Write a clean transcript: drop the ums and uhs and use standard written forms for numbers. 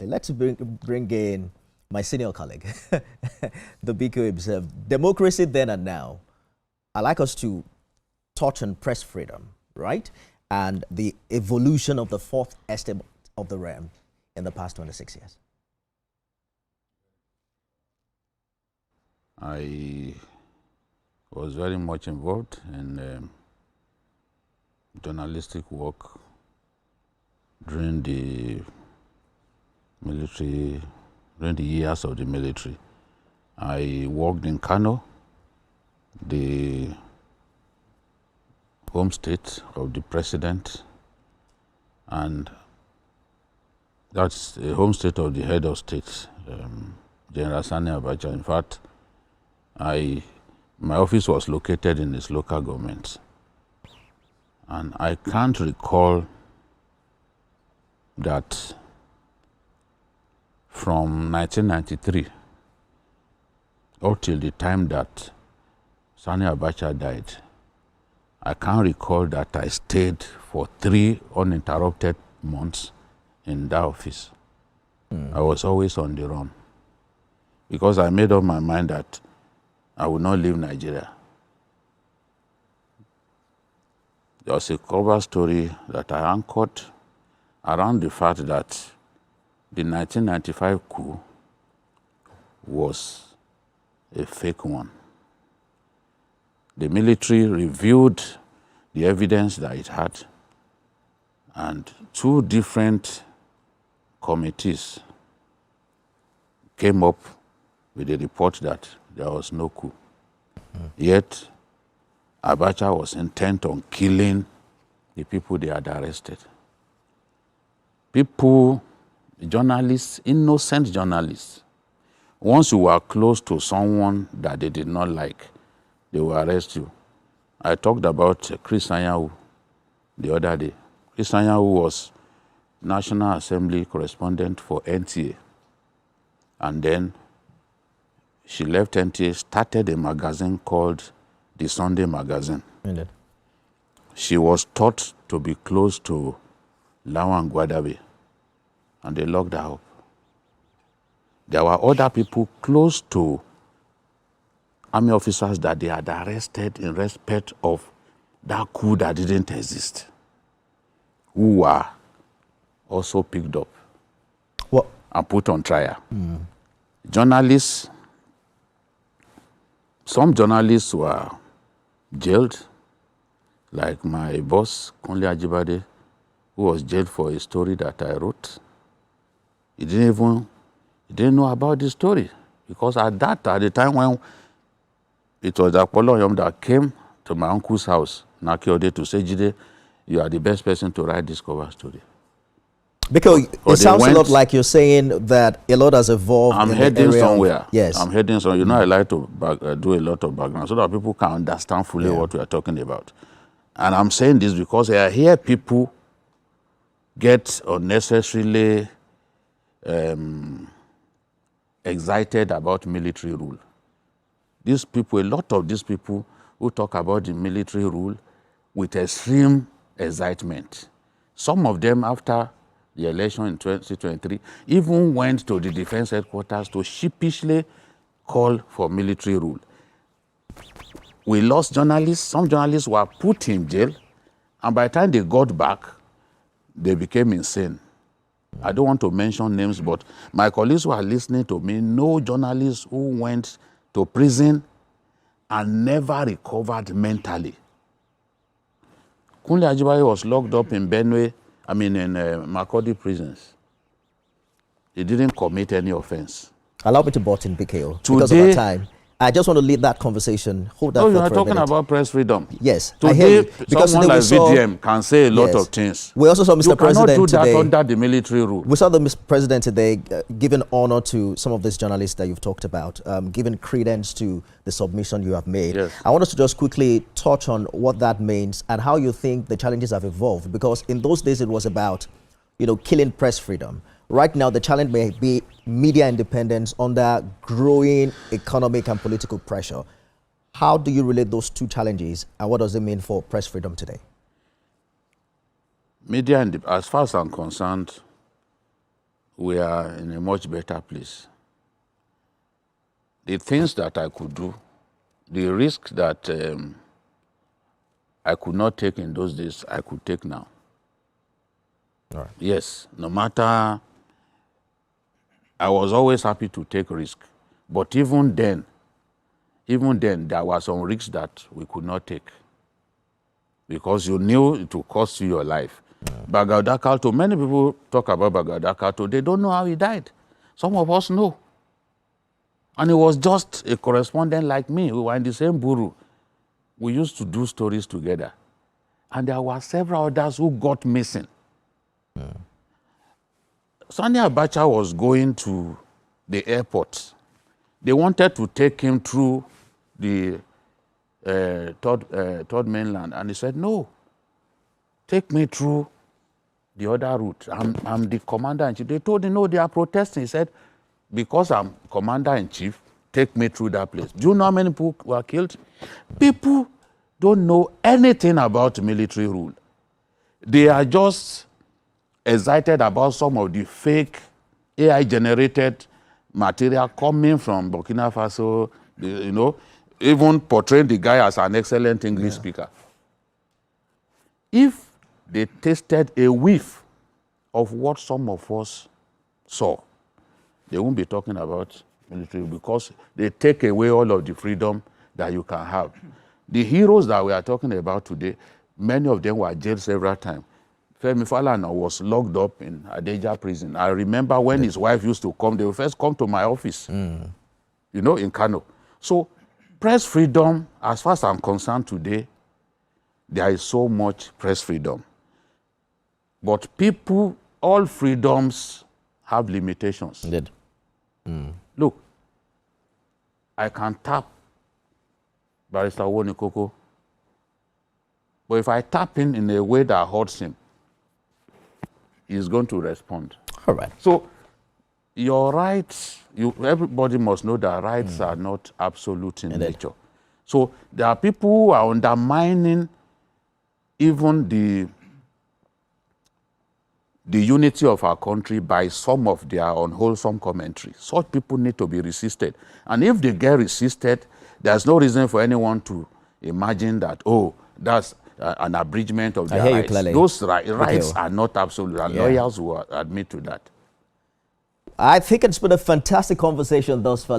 Let's bring in my senior colleague, the BKO himself. Democracy then and now. I'd like us to touch on press freedom, right? And the evolution of the fourth estate of the realm in the past 26 years. I was very much involved in journalistic work during the military, during the years of the military. I worked in Kano, the home state of the president, and that's the home state of the head of state, General Sani Abacha. In fact, my office was located in his local government, and I can't recall that from 1993 up till the time that Sani Abacha died, I can't recall that I stayed for 3 uninterrupted months in that office. I was always on the run because I made up my mind that I would not leave Nigeria. There was a cover story that I anchored around the fact that the 1995 coup was a fake one. The military reviewed the evidence that it had, and 2 different committees came up with a report that there was no coup. Yet, Abacha was intent on killing the people they had arrested. People, journalists, innocent journalists, once you were close to someone that they did not like, they will arrest you. I talked about Chris Anyanwu the other day. Chris Anyanwu was National Assembly correspondent for NTA. And then she left NTA, started a magazine called The Sunday Magazine. Indeed. She was thought to be close to Lawan Gwadabe, and they locked her up. There were other people close to army officers that they had arrested in respect of that coup that didn't exist, who were also picked up and put on trial. Journalists, some journalists were jailed, like my boss, Kunle Ajibade, who was jailed for a story that I wrote. He didn't know about the story, because at the time when it was Apollo Oyom that came to my uncle's house, Nakiode, to say, Jide, you are the best person to write this cover story. Because it sounds a lot like you're saying that a lot has evolved. I'm heading somewhere. Yes. I'm heading somewhere. You know, I like to do a lot of background so that people can understand fully what we are talking about. And I'm saying this because I hear people get unnecessarily excited about military rule. These people, a lot of these people who talk about the military rule with extreme excitement. Some of them, after the election in 2023, even went to the defense headquarters to sheepishly call for military rule. We lost journalists. Some journalists were put in jail, and by the time they got back, they became insane. I don't want to mention names, but my colleagues who are listening to me know journalists who went to prison and never recovered mentally. Kunle Ajibade was locked up in in Makurdi prisons. He didn't commit any offense. Allow me to butt in, BKO, because of our time. I just want to lead that conversation. Hold that. No, you are talking about press freedom. Yes, today, I hear you. Because someone like VDM can say a lot of things. We also saw Mr. President today. You cannot do that under the military rule. We saw the Mr. President today giving honor to some of these journalists that you've talked about, giving credence to the submission you have made. Yes. I want us to just quickly touch on what that means and how you think the challenges have evolved. Because in those days, it was about, killing press freedom. Right now, the challenge may be media independence under growing economic and political pressure. How do you relate those two challenges, and what does it mean for press freedom today? Media, as far as I'm concerned, we are in a much better place. The things that I could do, the risk that I could not take in those days, I could take now. All right. Yes, no matter, I was always happy to take risk. But even then, there were some risks that we could not take because you knew it would cost you your life. Bagauda Kalto, many people talk about Bagauda Kalto. They don't know how he died. Some of us know. And he was just a correspondent like me. We were in the same buru. We used to do stories together. And there were several others who got missing. Sani Abacha was going to the airport. They wanted to take him through the third mainland. And he said, no, take me through the other route. I'm the commander-in-chief. They told him, no, they are protesting. He said, because I'm commander-in-chief, take me through that place. Do you know how many people were killed? People don't know anything about military rule. They are just excited about some of the fake AI-generated material coming from Burkina Faso, even portraying the guy as an excellent English speaker. If they tasted a whiff of what some of us saw, they won't be talking about military because they take away all of the freedom that you can have. The heroes that we are talking about today, many of them were jailed several times. Femi Falana was locked up in Adeja prison. I remember when his wife used to come, they would first come to my office, in Kano. So press freedom, as far as I'm concerned today, there is so much press freedom. But all freedoms have limitations. Indeed. Look, I can tap Barrister Wonikoko, but if I tap him in a way that hurts him, he's going to respond. All right. So your rights, everybody must know that rights are not absolute in nature. So there are people who are undermining even the unity of our country by some of their unwholesome commentary. Such people need to be resisted. And if they get resisted, there's no reason for anyone to imagine that, that's an abridgment of their rights. Those rights are not absolute, and lawyers will admit to that. I think it's been a fantastic conversation thus far.